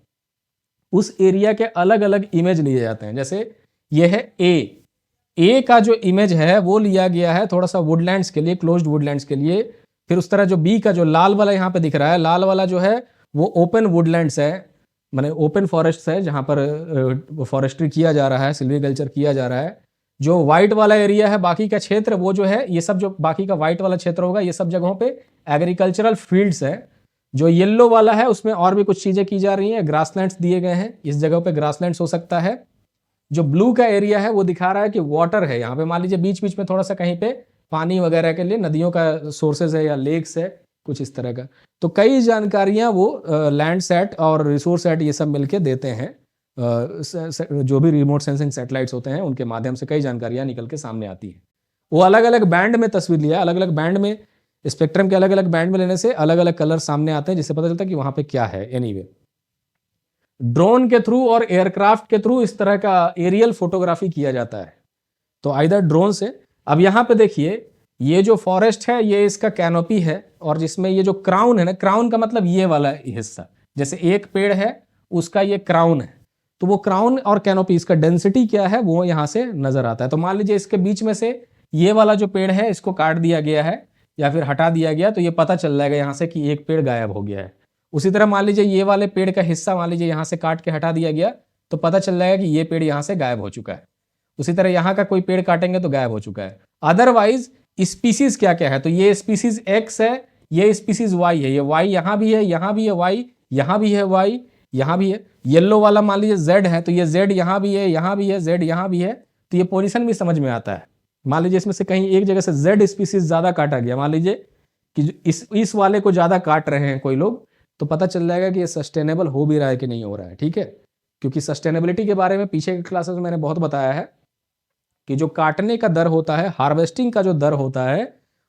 उस एरिया के अलग अलग इमेज लिए जाते हैं। जैसे ये है ए का जो इमेज है वो लिया गया है थोड़ा सा वुडलैंड्स के लिए, क्लोज्ड वुडलैंड्स के लिए। फिर उस तरह जो बी का जो लाल वाला यहाँ पे दिख रहा है, लाल वाला जो है वो ओपन वुडलैंड्स है, माने ओपन फॉरेस्ट है जहाँ पर फॉरेस्ट्री किया जा रहा है, सिल्वीकल्चर किया जा रहा है। जो व्हाइट वाला एरिया है बाकी का क्षेत्र, वो जो है ये सब जो बाकी का व्हाइट वाला क्षेत्र होगा ये सब जगहों पे एग्रीकल्चरल फील्ड्स है। जो येलो वाला है उसमें और भी कुछ चीज़ें की जा रही हैं, ग्रासलैंड्स दिए गए हैं, इस जगह पे ग्रासलैंड्स हो सकता है। जो ब्लू का एरिया है वो दिखा रहा है कि वाटर है, यहाँ पे मान लीजिए बीच बीच में थोड़ा सा कहीं पे पानी वगैरह के लिए नदियों का सोर्सेज है या लेक्स है, कुछ इस तरह का। तो कई जानकारियाँ वो लैंड सेट और रिसोर्स सेट ये सब मिलके देते हैं। जो भी रिमोट सेंसिंग सैटेलाइट्स होते हैं उनके माध्यम से कई जानकारियाँ निकल के सामने आती हैं। वो अलग अलग बैंड में तस्वीर लिया, अलग अलग बैंड में, स्पेक्ट्रम के अलग अलग बैंड में लेने से अलग अलग कलर सामने आते हैं, जिससे पता चलता है कि वहाँ पे क्या है। एनीवे, ड्रोन के थ्रू और एयरक्राफ्ट के थ्रू इस तरह का एरियल फोटोग्राफी किया जाता है, तो आइदर ड्रोन से। अब यहाँ पे देखिए ये जो फॉरेस्ट है ये इसका कैनोपी है, और जिसमें ये जो क्राउन है ना, क्राउन का मतलब ये वाला हिस्सा, जैसे एक पेड़ है उसका ये क्राउन है, तो वो क्राउन और कैनोपी इसका डेंसिटी क्या है वो यहाँ से नजर आता है। तो मान लीजिए इसके बीच में से ये वाला जो पेड़ है इसको काट दिया गया है या फिर हटा दिया गया, तो ये पता चल जाएगा यहाँ से कि एक पेड़ गायब हो गया है। उसी तरह मान लीजिए ये वाले पेड़ का हिस्सा मान लीजिए यहाँ से काट के हटा दिया गया, तो पता चल जाएगा कि ये पेड़ यहाँ से गायब हो चुका है। उसी तरह यहाँ का कोई पेड़ काटेंगे तो गायब हो चुका है। अदरवाइज स्पीसीज क्या क्या है, तो ये स्पीसीज एक्स है, ये स्पीसीज वाई है, ये वाई यहाँ भी है, यहाँ भी है वाई, यहाँ भी है वाई, यहाँ भी है। येलो वाला मान लीजिए जेड है, तो ये जेड यहाँ भी है, यहाँ भी है, जेड यहाँ भी है, तो ये पोजीशन भी समझ में आता है। मान लीजिए इसमें से कहीं एक जगह से जेड स्पीसीज ज्यादा काटा गया, मान लीजिए कि इस वाले को ज्यादा काट रहे हैं कोई लोग, तो पता चल जाएगा कि ये सस्टेनेबल हो भी रहा है कि नहीं हो रहा है। ठीक है, क्योंकि सस्टेनेबिलिटी के बारे में पीछे के क्लासेस में मैंने बहुत बताया है कि जो काटने का दर होता है, हार्वेस्टिंग का जो दर होता है,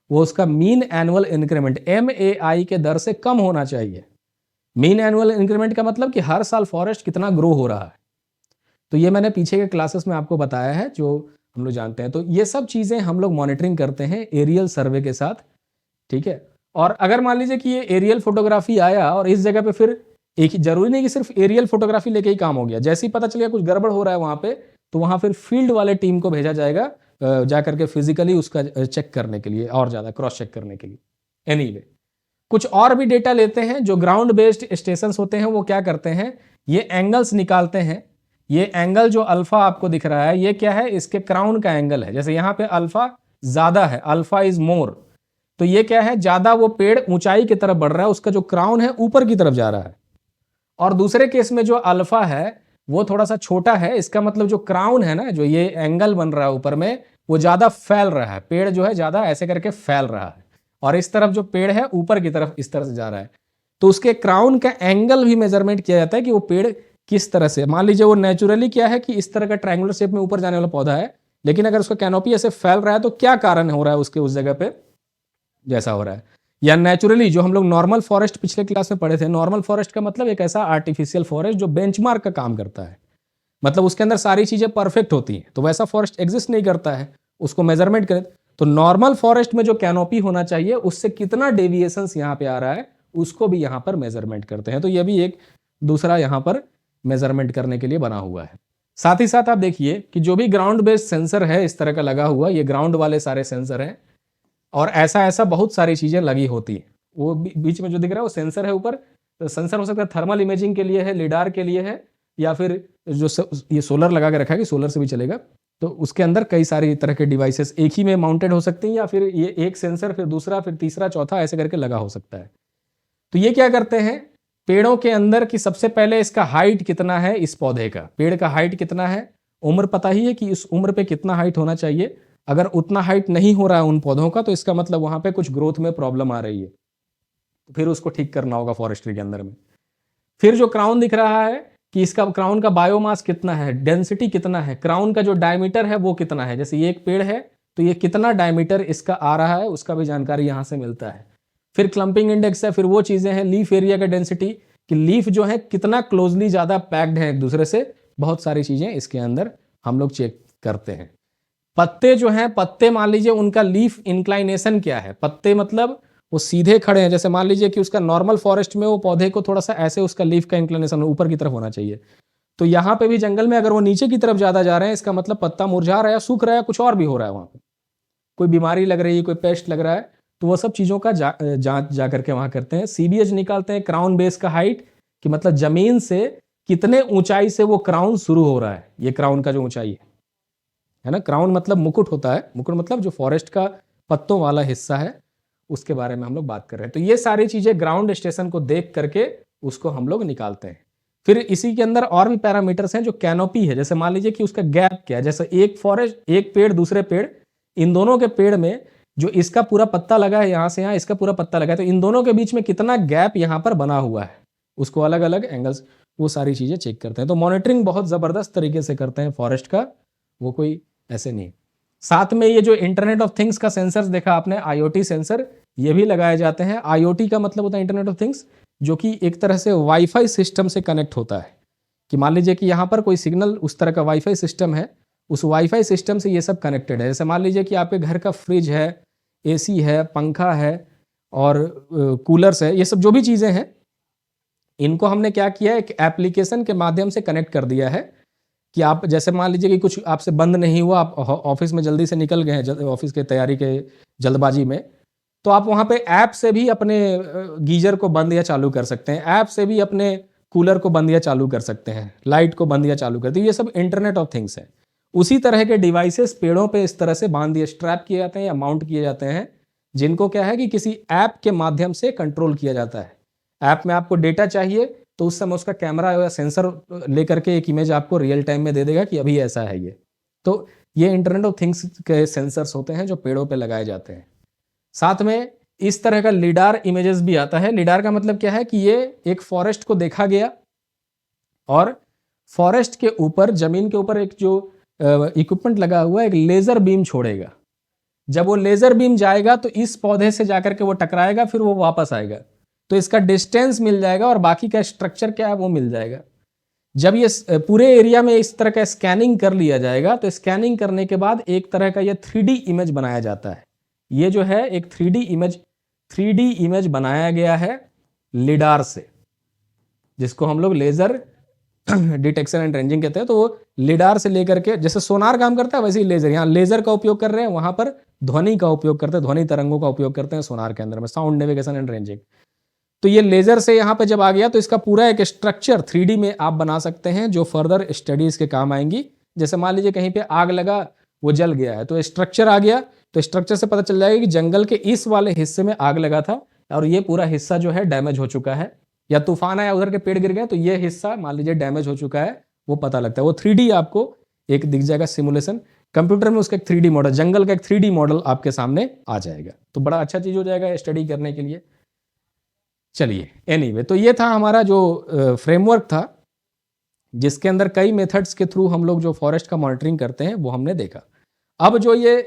वो उसका मीन एनुअल इंक्रीमेंट MAI के दर से कम होना चाहिए। मीन एनुअल इंक्रीमेंट का मतलब कि हर साल फॉरेस्ट कितना ग्रो हो रहा है, तो ये मैंने पीछे के क्लासेस में आपको बताया है, जो हम लोग जानते हैं। तो ये सब चीजें हम लोग मॉनिटरिंग करते हैं एरियल सर्वे के साथ। ठीक है, और अगर मान लीजिए कि ये एरियल फोटोग्राफी आया और इस जगह पे फिर एक ही, जरूरी नहीं कि सिर्फ एरियल फोटोग्राफी लेके ही काम हो गया, जैसे ही पता चल गया कुछ गड़बड़ हो रहा है वहां पे, तो वहां फिर फील्ड वाले टीम को भेजा जाएगा जा करके फिजिकली उसका चेक करने के लिए और ज्यादा क्रॉस चेक करने के लिए। एनीवे, कुछ और भी डेटा लेते हैं। जो ग्राउंड बेस्ड स्टेशन होते हैं वो क्या करते हैं, ये एंगल्स निकालते हैं। ये एंगल जो अल्फा आपको दिख रहा है ये क्या है, इसके क्राउन का एंगल है। जैसे यहाँ पे अल्फा ज्यादा है, अल्फा इज मोर, तो ये क्या है, ज्यादा वो पेड़ ऊंचाई की तरफ बढ़ रहा है, उसका जो क्राउन है ऊपर की तरफ जा रहा है। और दूसरे केस में जो अल्फा है वो थोड़ा सा छोटा है, इसका मतलब जो क्राउन है ना, जो ये एंगल बन रहा है ऊपर में, वो ज्यादा फैल रहा है, पेड़ जो है ज्यादा ऐसे करके फैल रहा है, और इस तरफ जो पेड़ है ऊपर की तरफ इस तरह से जा रहा है। तो उसके क्राउन का एंगल भी मेजरमेंट किया जाता है कि वो पेड़ किस तरह से, मान लीजिए वो नेचुरली क्या है कि इस तरह का ट्रायंगुलर शेप में ऊपर जाने वाला पौधा है, लेकिन अगर उसका कैनोपी ऐसे फैल रहा है तो क्या कारण हो रहा है उसके उस जगह पे जैसा हो रहा है। या नेचुरली जो हम लोग नॉर्मल फॉरेस्ट पिछले क्लास में पढ़े थे, नॉर्मल फॉरेस्ट का मतलब एक ऐसा आर्टिफिशियल फॉरेस्ट जो बेंचमार्क का काम करता है, मतलब उसके अंदर सारी चीजें परफेक्ट होती हैं, तो वैसा फॉरेस्ट एग्जिस्ट नहीं करता है, उसको मेजरमेंट करें तो नॉर्मल फॉरेस्ट में जो कैनोपी होना चाहिए उससे कितना डेविएशंस यहाँ पे आ रहा है उसको भी यहाँ पर मेजरमेंट करते हैं। तो यह भी एक दूसरा यहाँ पर मेजरमेंट करने के लिए बना हुआ है। साथ ही साथ आप देखिए कि जो भी ग्राउंड बेस्ड सेंसर है इस तरह का लगा हुआ, ये ग्राउंड वाले सारे सेंसर हैं, और ऐसा ऐसा बहुत सारी चीजें लगी होती है। वो बीच में जो दिख रहा है वो सेंसर है ऊपर, तो सेंसर हो सकता है थर्मल इमेजिंग के लिए है, लिडार के लिए है, या फिर जो ये सोलर लगा के रखा है कि सोलर से भी चलेगा, तो उसके अंदर कई सारी तरह के डिवाइसेस एक ही में माउंटेड हो सकते हैं, या फिर ये एक सेंसर फिर दूसरा फिर तीसरा चौथा ऐसे करके लगा हो सकता है। तो ये क्या करते हैं, पेड़ों के अंदर कि सबसे पहले इसका हाइट कितना है, इस पौधे का पेड़ का हाइट कितना है, उम्र पता ही है कि इस उम्र पे कितना हाइट होना चाहिए। अगर उतना हाइट नहीं हो रहा है उन पौधों का तो इसका मतलब वहां पे कुछ ग्रोथ में प्रॉब्लम आ रही है, तो फिर उसको ठीक करना होगा फॉरेस्ट्री के अंदर में। फिर जो क्राउन दिख रहा है कि इसका क्राउन का बायोमास कितना है, डेंसिटी कितना है, क्राउन का जो डायमीटर है वो कितना है। जैसे ये एक पेड़ है तो ये कितना डायमीटर इसका आ रहा है उसका भी जानकारी यहाँ से मिलता है। फिर क्लंपिंग इंडेक्स है, फिर वो चीजें हैं, लीफ एरिया का डेंसिटी कि लीफ जो है कितना क्लोजली ज्यादा पैक्ड है एक दूसरे से, बहुत सारी चीजें इसके अंदर हम लोग चेक करते हैं। पत्ते जो हैं, पत्ते मान लीजिए उनका लीफ इंक्लाइनेशन क्या है, पत्ते मतलब वो सीधे खड़े हैं, जैसे मान लीजिए कि उसका नॉर्मल फॉरेस्ट में वो पौधे को थोड़ा सा ऐसे उसका लीफ का इंक्लिनेशन ऊपर की तरफ होना चाहिए, तो यहाँ पे भी जंगल में अगर वो नीचे की तरफ ज्यादा जा रहे हैं इसका मतलब पत्ता मुरझा रहा है, सूख रहा है, कुछ और भी हो रहा है, वहां पे कोई बीमारी लग रही है, कोई पेस्ट लग रहा है, तो वो सब चीज़ों का जांच जा करके वहाँ करते हैं। CBH निकालते हैं क्राउन बेस का हाइट, कि मतलब ज़मीन से कितने ऊंचाई से वो क्राउन शुरू हो रहा है, ये क्राउन का जो ऊंचाई है ना। क्राउन मतलब मुकुट होता है, मुकुट मतलब जो फॉरेस्ट का पत्तों वाला हिस्सा है, उसके बारे में हम लोग बात कर रहे हैं। तो ये सारी चीज़ें ग्राउंड स्टेशन को देख करके उसको हम लोग निकालते हैं। फिर इसी के अंदर और भी पैरामीटर्स हैं, जो कैनोपी है, जैसे मान लीजिए कि उसका गैप क्या है, जैसे एक फॉरेस्ट, एक पेड़ दूसरे पेड़, इन दोनों के पेड़ में जो इसका पूरा पत्ता लगा है, यहाँ से यहाँ इसका पूरा पत्ता लगा है, तो इन दोनों के बीच में कितना गैप यहाँ पर बना हुआ है, उसको अलग अलग एंगल्स, वो सारी चीज़ें चेक करते हैं। तो मॉनिटरिंग बहुत ज़बरदस्त तरीके से करते हैं फॉरेस्ट का, वो कोई ऐसे नहीं। साथ में ये जो इंटरनेट ऑफ थिंग्स का सेंसर्स देखा आपने, IoT सेंसर, ये भी लगाए जाते हैं। IoT का मतलब होता है इंटरनेट ऑफ थिंग्स, जो कि एक तरह से वाईफाई सिस्टम से कनेक्ट होता है, कि मान लीजिए कि यहाँ पर कोई सिग्नल, उस तरह का वाईफाई सिस्टम है, उस वाईफाई सिस्टम से ये सब कनेक्टेड है। जैसे मान लीजिए कि आपके घर का फ्रिज है, AC है, पंखा है और कूलर्स है, ये सब जो भी चीज़ें हैं, इनको हमने क्या किया, एक एप्लीकेशन के माध्यम से कनेक्ट कर दिया है। कि आप जैसे मान लीजिए कि कुछ आपसे बंद नहीं हुआ, आप ऑफिस में जल्दी से निकल गए हैं, ऑफिस के तैयारी के जल्दबाजी में, तो आप वहाँ पे ऐप से भी अपने गीजर को बंद या चालू कर सकते हैं, ऐप से भी अपने कूलर को बंद या चालू कर सकते हैं, लाइट को बंद या चालू करते हैं। ये सब इंटरनेट ऑफ थिंग्स है। उसी तरह के डिवाइसेस पेड़ों पे इस तरह से बांध दिए, स्ट्रैप किए जाते हैं या माउंट किए जाते हैं, जिनको क्या है कि किसी ऐप के माध्यम से कंट्रोल किया जाता है। ऐप में आपको डेटा चाहिए तो उस समय उसका कैमरा या सेंसर लेकर के एक इमेज आपको रियल टाइम में दे देगा कि अभी ऐसा है ये। तो ये इंटरनेट ऑफ थिंग्स के सेंसर्स होते हैं जो पेड़ों पे लगाए जाते हैं। साथ में इस तरह का लिडार इमेजेस भी आता है। लिडार का मतलब क्या है कि ये एक फॉरेस्ट को देखा गया और फॉरेस्ट के ऊपर, जमीन के ऊपर एक जो इक्विपमेंट लगा हुआ है, एक लेजर बीम छोड़ेगा। जब वो लेजर बीम जाएगा तो इस पौधे से जाकर के वो टकराएगा, फिर वो वापस आएगा, तो इसका डिस्टेंस मिल जाएगा और बाकी का स्ट्रक्चर क्या है वो मिल जाएगा। जब ये पूरे एरिया में इस तरह का स्कैनिंग कर लिया जाएगा, तो स्कैनिंग करने के बाद एक तरह का ये 3D इमेज बनाया जाता है। ये जो है एक 3D इमेज बनाया गया है लिडार से, जिसको हम लोग लेजर डिटेक्शन एंड रेंजिंग कहते हैं। तो वो लिडार से लेकर के, जैसे सोनार काम करता है वैसे ही लेजर, यहाँ लेजर का उपयोग कर रहे हैं, वहां पर ध्वनि का उपयोग करते हैं, ध्वनि तरंगों का उपयोग करते हैं सोनार के अंदर में, साउंड नेविगेशन एंड रेंजिंग। तो ये लेजर से यहाँ पे जब आ गया तो इसका पूरा एक स्ट्रक्चर 3D में आप बना सकते हैं, जो फर्दर स्टडीज के काम आएंगी। जैसे मान लीजिए कहीं पे आग लगा, वो जल गया है, तो स्ट्रक्चर आ गया, तो स्ट्रक्चर से पता चल जाएगा कि जंगल के इस वाले हिस्से में आग लगा था और ये पूरा हिस्सा जो है डैमेज हो चुका है, या तूफान आया उधर के पेड़ गिर गए तो ये हिस्सा मान लीजिए डैमेज हो चुका है, वो पता लगता है। वो 3D आपको एक दिख जाएगा सिमुलेशन कंप्यूटर में, उसका एक 3D मॉडल, जंगल का एक 3D मॉडल आपके सामने आ जाएगा। तो बड़ा अच्छा चीज हो जाएगा स्टडी करने के लिए। चलिए एनीवे, तो ये था हमारा जो फ्रेमवर्क था, जिसके अंदर कई मेथड्स के थ्रू हम लोग जो फॉरेस्ट का मॉनिटरिंग करते हैं वो हमने देखा। अब जो ये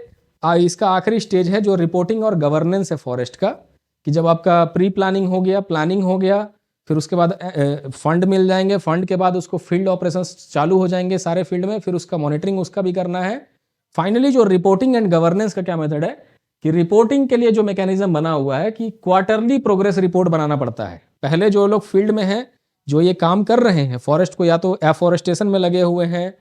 इसका आखिरी स्टेज है जो रिपोर्टिंग और गवर्नेंस है फॉरेस्ट का, कि जब आपका प्री प्लानिंग हो गया, प्लानिंग हो गया, फिर उसके बाद फंड मिल जाएंगे, फंड के बाद उसको फील्ड ऑपरेशंस चालू हो जाएंगे सारे फील्ड में, फिर उसका मॉनिटरिंग उसका भी करना है। फाइनली जो रिपोर्टिंग एंड गवर्नेंस का क्या मेथड है कि रिपोर्टिंग के लिए जो मैकेनिज्म बना हुआ है कि क्वार्टरली प्रोग्रेस रिपोर्ट बनाना पड़ता है। पहले जो लोग फील्ड में हैं, जो ये काम कर रहे हैं फॉरेस्ट को, या तो एफॉरेस्टेशन में लगे हुए हैं,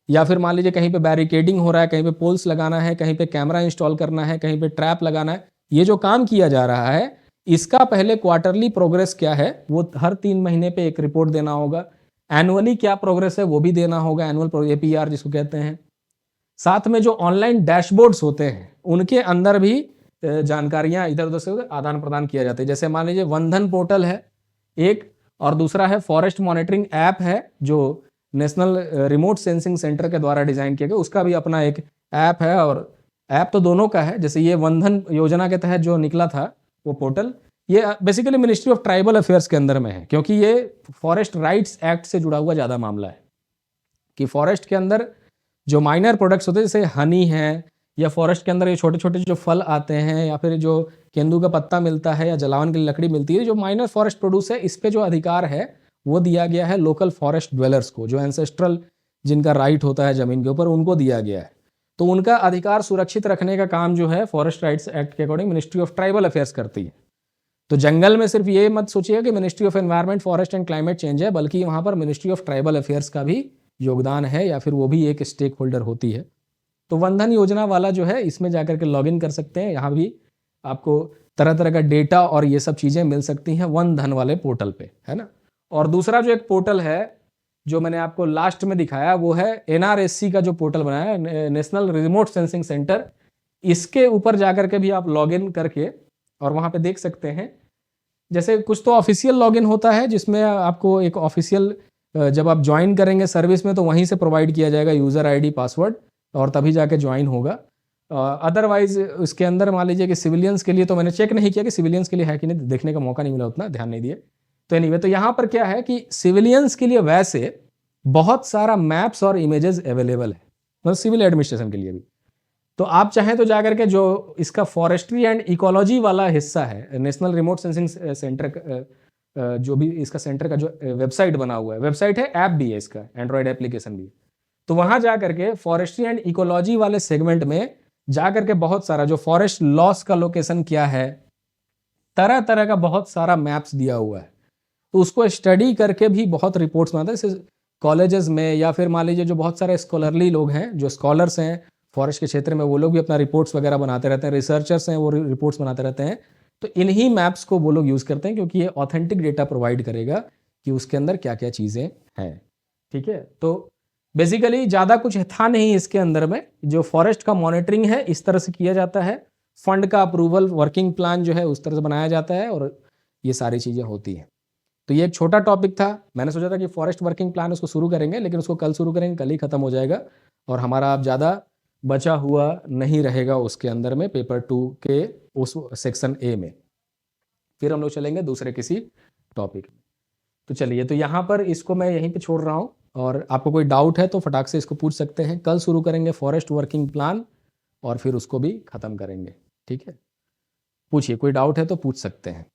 या फिर मान लीजिए कहीं पे बैरिकेडिंग हो रहा है, कहीं पे पोल्स लगाना है, कहीं पे कैमरा इंस्टॉल करना है, कहीं पे ट्रैप लगाना है, ये जो काम किया जा रहा है, इसका पहले क्वार्टरली प्रोग्रेस क्या है वो हर 3 महीने पे एक रिपोर्ट देना होगा। एनुअली क्या प्रोग्रेस है वो भी देना होगा, एनुअल APR जिसको कहते हैं। साथ में जो ऑनलाइन डैशबोर्ड्स होते हैं उनके अंदर भी जानकारियां इधर उधर से आदान प्रदान किया जाता है। जैसे मान लीजिए वंधन पोर्टल है एक, और दूसरा है फॉरेस्ट मॉनिटरिंग ऐप है जो नेशनल रिमोट सेंसिंग सेंटर के द्वारा डिजाइन किया गया, उसका भी अपना एक ऐप है। और ऐप तो दोनों का है, जैसे ये वंधन योजना के तहत जो निकला था वो पोर्टल, ये basically ministry of tribal affairs के अंदर में है, क्योंकि ये फॉरेस्ट राइट्स एक्ट से जुड़ा हुआ ज़्यादा मामला है कि फॉरेस्ट के अंदर जो माइनर प्रोडक्ट्स होते हैं जैसे हनी है, या फॉरेस्ट के अंदर ये छोटे छोटे जो फल आते हैं, या फिर जो केंदू का पत्ता मिलता है, या जलावन की लकड़ी मिलती है, जो माइनर फॉरेस्ट प्रोड्यूस है, इस पे जो अधिकार है वो दिया गया है लोकल फॉरेस्ट ड्वेलर्स को, जो एंसेस्ट्रल जिनका राइट होता है ज़मीन के ऊपर, उनको दिया गया है। तो उनका अधिकार सुरक्षित रखने का काम जो है फॉरेस्ट राइट्स एक्ट के according ministry of tribal affairs करती है। तो जंगल में सिर्फ ये मत सोचिएगा कि ministry of environment, forest and climate change है, बल्कि वहाँ पर मिनिस्ट्री ऑफ ट्राइबल अफेयर्स का भी योगदान है, या फिर वो भी एक स्टेक होल्डर होती है। तो वंधन योजना वाला जो है इसमें जाकर के लॉगिन कर सकते हैं, यहाँ भी आपको तरह तरह का डेटा और ये सब चीज़ें मिल सकती हैं वन धन वाले पोर्टल पे, है ना। और दूसरा जो एक पोर्टल है जो मैंने आपको लास्ट में दिखाया वो है NRSC का जो पोर्टल बनाया है, नेशनल रिमोट सेंसिंग सेंटर। इसके ऊपर जाकर के भी आप लॉगिन करके और वहाँ पे देख सकते हैं। जैसे कुछ तो ऑफिशियल लॉगिन होता है जिसमें आपको एक ऑफिशियल, जब आप ज्वाइन करेंगे सर्विस में तो वहीं से प्रोवाइड किया जाएगा यूज़र ID पासवर्ड और तभी जाके ज्वाइन होगा। अदरवाइज इसके अंदर मान लीजिए कि सिविलियंस के लिए तो मैंने चेक नहीं किया कि सिविलियंस के लिए है कि नहीं, देखने का मौका नहीं मिला, उतना ध्यान नहीं दिए। तो एनीवे, तो यहाँ पर क्या है कि सिविलियंस के लिए वैसे बहुत सारा मैप्स और इमेजेस अवेलेबल है, मतलब सिविल एडमिनिस्ट्रेशन के लिए भी। तो आप चाहें तो जाकर के जो इसका फॉरेस्ट्री एंड इकोलॉजी वाला हिस्सा है, नेशनल रिमोट सेंसिंग सेंटर, जो भी इसका सेंटर का जो वेबसाइट बना हुआ है, वेबसाइट है, ऐप भी है, इसका एंड्रॉयड एप्लीकेशन भी है। तो वहां जाकर के फॉरेस्ट्री एंड इकोलॉजी वाले सेगमेंट में जाकर के बहुत सारा जो फॉरेस्ट लॉस का लोकेशन क्या है, तरह तरह का बहुत सारा मैप्स दिया हुआ है। तो उसको स्टडी करके भी बहुत रिपोर्ट्स बनाते हैं, जैसे कॉलेजेस में या फिर मान लीजिए जो बहुत सारे स्कॉलरली लोग हैं, जो स्कॉलर्स हैं फॉरेस्ट के क्षेत्र में, वो लोग भी अपना रिपोर्ट्स वगैरह बनाते रहते हैं, रिसर्चर्स हैं वो रिपोर्ट्स बनाते रहते हैं। तो इन्हीं मैप्स को वो लोग यूज़ करते हैं क्योंकि ये ऑथेंटिक डेटा प्रोवाइड करेगा कि उसके अंदर क्या क्या चीज़ें हैं। ठीक है, तो बेसिकली ज़्यादा कुछ था नहीं इसके अंदर में। जो फॉरेस्ट का मॉनिटरिंग है इस तरह से किया जाता है, फंड का अप्रूवल, वर्किंग प्लान जो है उस तरह से बनाया जाता है, और ये सारी चीज़ें होती हैं। तो ये एक छोटा टॉपिक था, मैंने सोचा था कि फॉरेस्ट वर्किंग प्लान उसको शुरू करेंगे, लेकिन उसको कल शुरू करेंगे, कल ही ख़त्म हो जाएगा और हमारा अब ज़्यादा बचा हुआ नहीं रहेगा उसके अंदर में, पेपर 2 के उस सेक्शन A में। फिर हम लोग चलेंगे दूसरे किसी टॉपिक में। तो चलिए, तो यहाँ पर इसको मैं यहीं पे छोड़ रहा हूँ, और आपको कोई डाउट है तो फटाक से इसको पूछ सकते हैं। कल शुरू करेंगे फॉरेस्ट वर्किंग प्लान और फिर उसको भी ख़त्म करेंगे। ठीक है, पूछिए, कोई डाउट है तो पूछ सकते हैं।